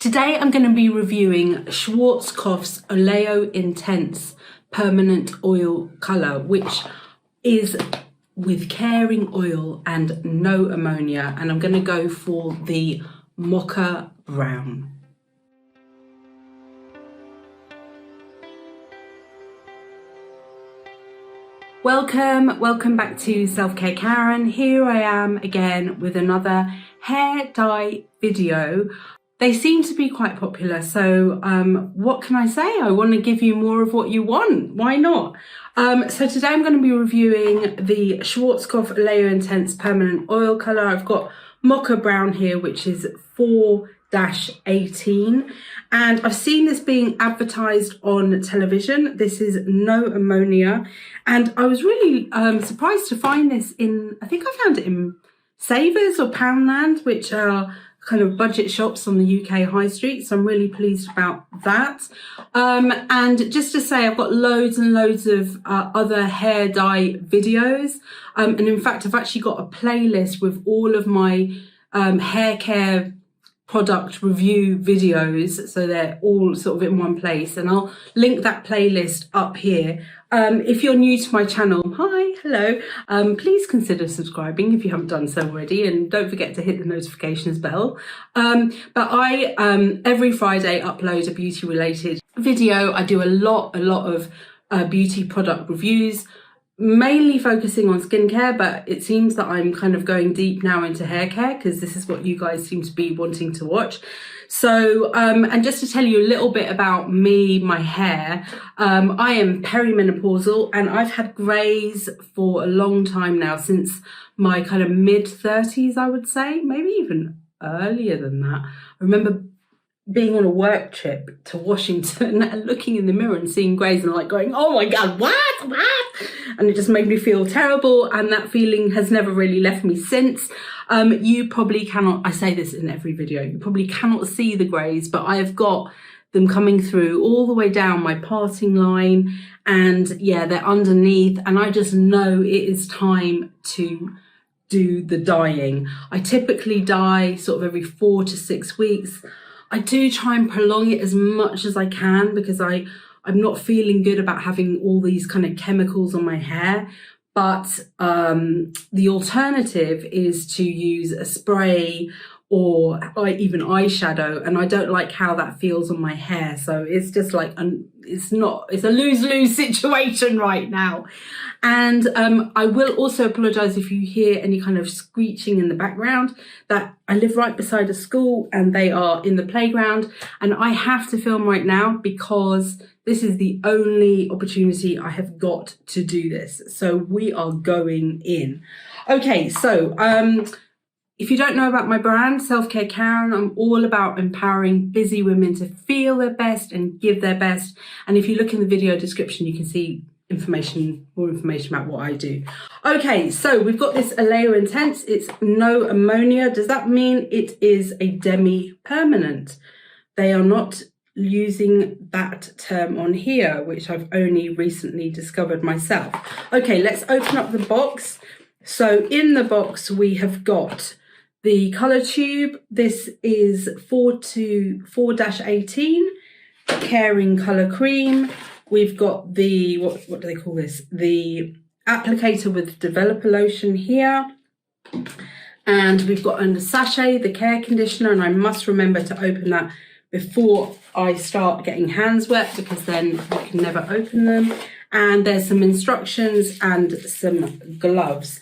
Today I'm going to be reviewing Schwarzkopf's Oleo Intense Permanent Oil Colour, which is with caring oil and no ammonia, and I'm going to go for the mocha brown. Welcome back to Selfcare Karen. Here I am again with another hair dye video. They seem to be quite popular, so what can I say? I want to give you more of what you want. Why not? So today I'm going to be reviewing the Schwarzkopf Oleo Intense Permanent Oil Colour. I've got mocha brown here, which is 4-18, and I've seen this being advertised on television. This is no ammonia, and I was really surprised to find this in, I think I found it in Savers or Poundland, which are kind of budget shops on the UK high street, so I'm really pleased about that. And just to say, I've got loads and loads of other hair dye videos, and in fact I've actually got a playlist with all of my hair care product review videos, so they're all sort of in one place, and I'll link that playlist up here. If you're new to my channel, hi, hello, please consider subscribing if you haven't done so already, and don't forget to hit the notifications bell. But I every Friday upload a beauty related video. I do a lot of beauty product reviews, mainly focusing on skincare, but it seems that I'm kind of going deep now into hair care because this is what you guys seem to be wanting to watch. So, and just to tell you a little bit about me, my hair, I am perimenopausal, and I've had greys for a long time now, since my kind of mid-30s, I would say, maybe even earlier than that. I remember being on a work trip to Washington and looking in the mirror and seeing greys and like going, oh my God, what? And it just made me feel terrible, and that feeling has never really left me since. You probably cannot, I say this in every video, you probably cannot see the greys, but I have got them coming through all the way down my parting line, and yeah, they're underneath, and I just know it is time to do the dyeing. I typically dye sort of every 4 to 6 weeks. I do try and prolong it as much as I can because I'm not feeling good about having all these kind of chemicals on my hair. But the alternative is to use a spray or even eyeshadow, and I don't like how that feels on my hair. So it's just like, it's a lose-lose situation right now. And I will also apologise if you hear any kind of screeching in the background. That I live right beside a school and they are in the playground, and I have to film right now because this is the only opportunity I have got to do this. So we are going in. Okay, so if you don't know about my brand, Selfcare Karen, I'm all about empowering busy women to feel their best and give their best. And if you look in the video description, you can see more information about what I do. Okay, so we've got this Oleo Intense. It's no ammonia. Does that mean it is a demi-permanent? They are not using that term on here, which I've only recently discovered myself. Okay, let's open up the box. So in the box we have got the colour tube. This is 4-18 caring colour cream. We've got the, what do they call this? The applicator with developer lotion here. And we've got under sachet the care conditioner, and I must remember to open that before I start getting hands wet, because then you can never open them. And there's some instructions and some gloves.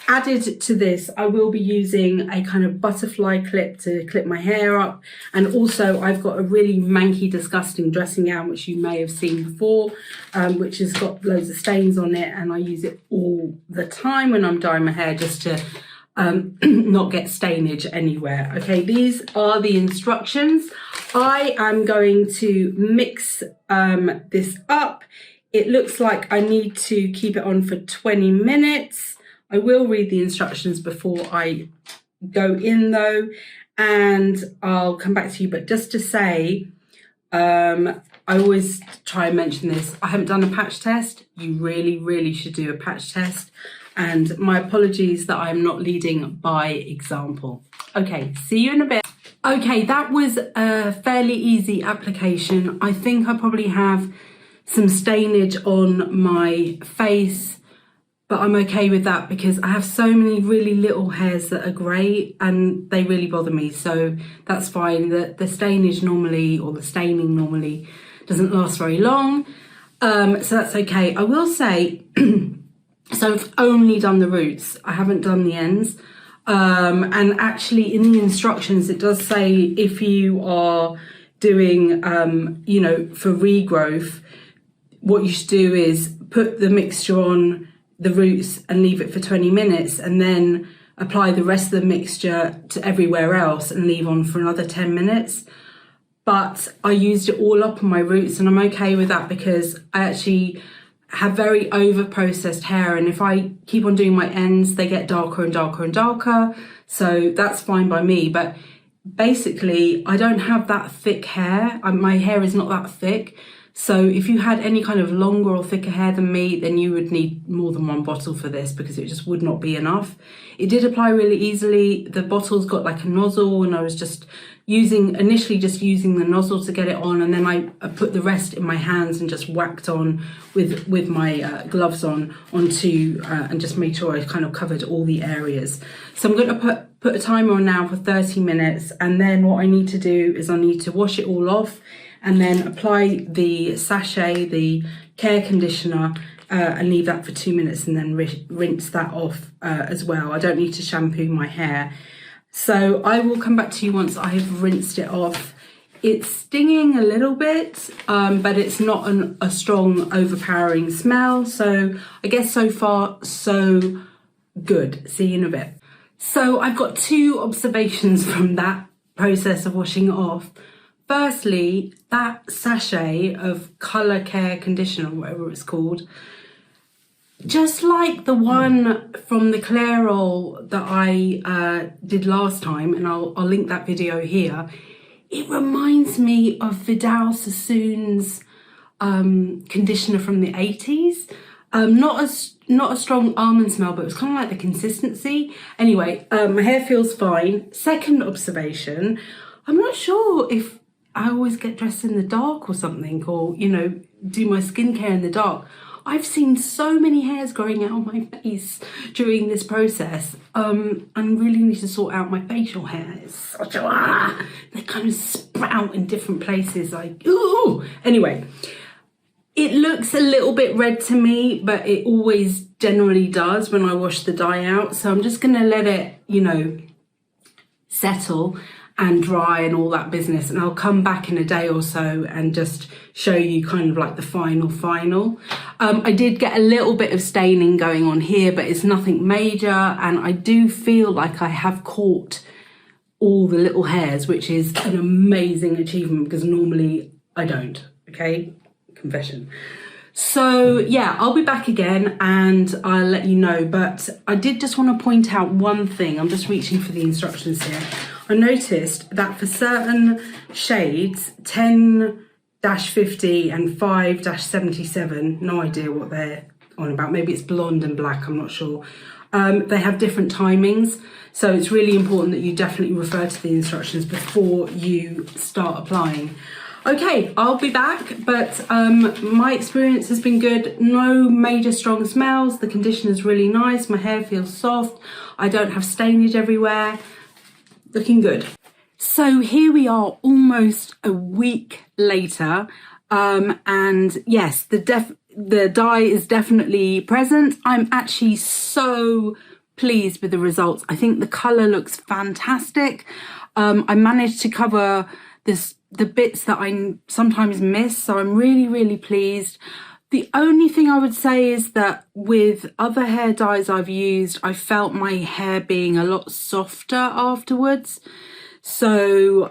Added to this, I will be using a kind of butterfly clip to clip my hair up. And also I've got a really manky, disgusting dressing gown, which you may have seen before, which has got loads of stains on it. And I use it all the time when I'm dyeing my hair, just to not get stainage anywhere. Okay, these are the instructions. I am going to mix this up. It looks like I need to keep it on for 20 minutes. I will read the instructions before I go in though, and I'll come back to you. But just to say, I always try and mention this, I haven't done a patch test. You really should do a patch test. And my apologies that I'm not leading by example. Okay, see you in a bit. Okay, that was a fairly easy application. I think I probably have some stainage on my face, but I'm okay with that because I have so many really little hairs that are grey and they really bother me, so that's fine. The stainage normally, or the staining normally, doesn't last very long, so that's okay. I will say, so I've only done the roots, I haven't done the ends. And actually in the instructions it does say if you are doing you know, for regrowth, what you should do is put the mixture on the roots and leave it for 20 minutes and then apply the rest of the mixture to everywhere else and leave on for another 10 minutes. But I used it all up on my roots and I'm okay with that because I actually have very over processed hair, and if I keep on doing my ends they get darker and darker and darker, so that's fine by me. But basically I don't have that thick hair, my hair is not that thick, so if you had any kind of longer or thicker hair than me, then you would need more than one bottle for this because it just would not be enough. It did apply really easily. The bottle's got like a nozzle and I was just initially using the nozzle to get it on, and then I put the rest in my hands and just whacked on with my gloves onto and just made sure I kind of covered all the areas. So I'm going to put a timer on now for 30 minutes, and then what I need to do is I need to wash it all off and then apply the sachet, the care conditioner, and leave that for 2 minutes and then rinse that off as well. I don't need to shampoo my hair. So I will come back to you once I have rinsed it off. It's stinging a little bit, but it's not a strong, overpowering smell. So I guess so far, so good. See you in a bit. So I've got two observations from that process of washing it off. Firstly, that sachet of colour care conditioner, whatever it's called, just like the one from the Clairol that I did last time, and I'll link that video here, it reminds me of Vidal Sassoon's conditioner from the 80s. Not a strong almond smell, but it was kind of like the consistency. Anyway, my hair feels fine. Second observation, I'm not sure if I always get dressed in the dark or something, or, you know, do my skincare in the dark. I've seen so many hairs growing out on my face during this process. I really need to sort out my facial hair. It's such a, they kind of sprout in different places, like, ooh. Anyway, it looks a little bit red to me, but it always generally does when I wash the dye out. So I'm just gonna let it, you know, settle and dry and all that business, and I'll come back in a day or so and just show you kind of like the final. I did get a little bit of staining going on here, but it's nothing major, and I do feel like I have caught all the little hairs, which is an amazing achievement because normally I don't. Okay, confession. So yeah, I'll be back again and I'll let you know, but I did just want to point out one thing. I'm just reaching for the instructions here. I noticed that for certain shades, 10-50 and 5-77, no idea what they're on about, maybe it's blonde and black, I'm not sure, they have different timings, so it's really important that you definitely refer to the instructions before you start applying. Okay, I'll be back, but my experience has been good. No major strong smells, the conditioner is really nice, my hair feels soft, I don't have stainage everywhere. Looking good. So here we are almost a week later, and yes, the dye is definitely present. I'm actually so pleased with the results. I think the colour looks fantastic. I managed to cover the bits that I sometimes miss, so I'm really pleased. The only thing I would say is that with other hair dyes I've used, I felt my hair being a lot softer afterwards. So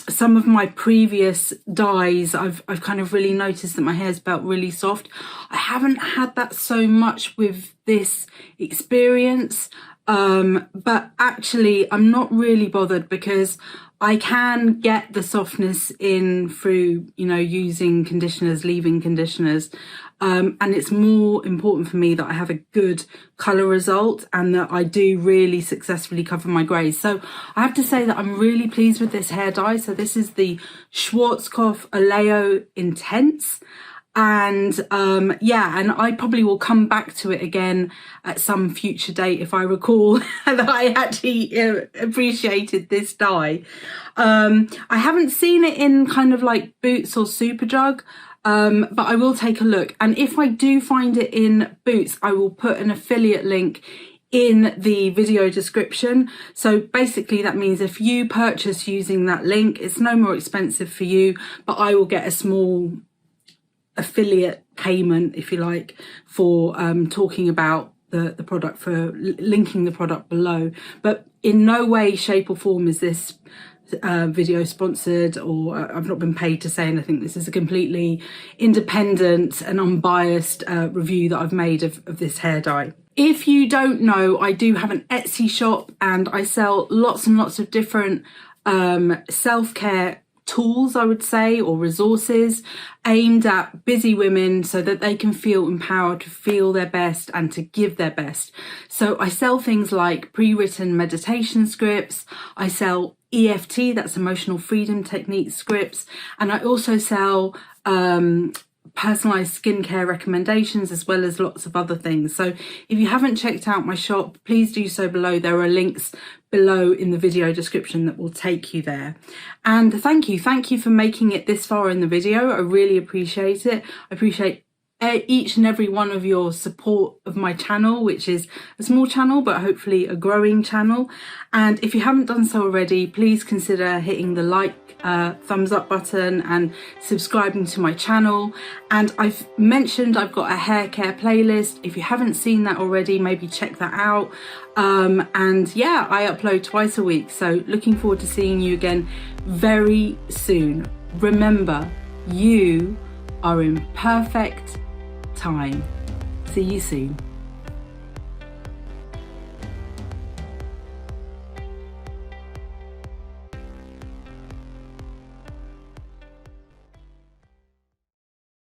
some of my previous dyes, I've kind of really noticed that my hair's felt really soft. I haven't had that so much with this experience, but actually I'm not really bothered because I can get the softness in through, you know, using conditioners, leave-in conditioners. And it's more important for me that I have a good colour result and that I do really successfully cover my greys. So I have to say that I'm really pleased with this hair dye. So this is the Schwarzkopf Oleo Intense. And yeah, and I probably will come back to it again at some future date if I recall that I actually appreciated this dye. I haven't seen it in kind of like Boots or Superdrug, but I will take a look. And if I do find it in Boots, I will put an affiliate link in the video description. So basically that means if you purchase using that link, it's no more expensive for you, but I will get a small affiliate payment, if you like, for talking about the product, for linking the product below. But in no way, shape or form is this video sponsored, or I've not been paid to say anything. This is a completely independent and unbiased review that I've made of this hair dye. If you don't know, I do have an Etsy shop and I sell lots and lots of different self-care tools, I would say, or resources aimed at busy women so that they can feel empowered to feel their best and to give their best. So I sell things like pre-written meditation scripts, I sell EFT, that's emotional freedom technique scripts, and I also sell personalized skincare recommendations as well as lots of other things. So if you haven't checked out my shop, please do so below. There are links below in the video description that will take you there. And thank you for making it this far in the video. I really appreciate it. I appreciate each and every one of your support of my channel, which is a small channel but hopefully a growing channel. And if you haven't done so already, please consider hitting the thumbs up button and subscribing to my channel. And I've mentioned I've got a hair care playlist. If you haven't seen that already, maybe check that out. And yeah, I upload twice a week, so looking forward to seeing you again very soon. Remember, you are in perfect time. See you soon.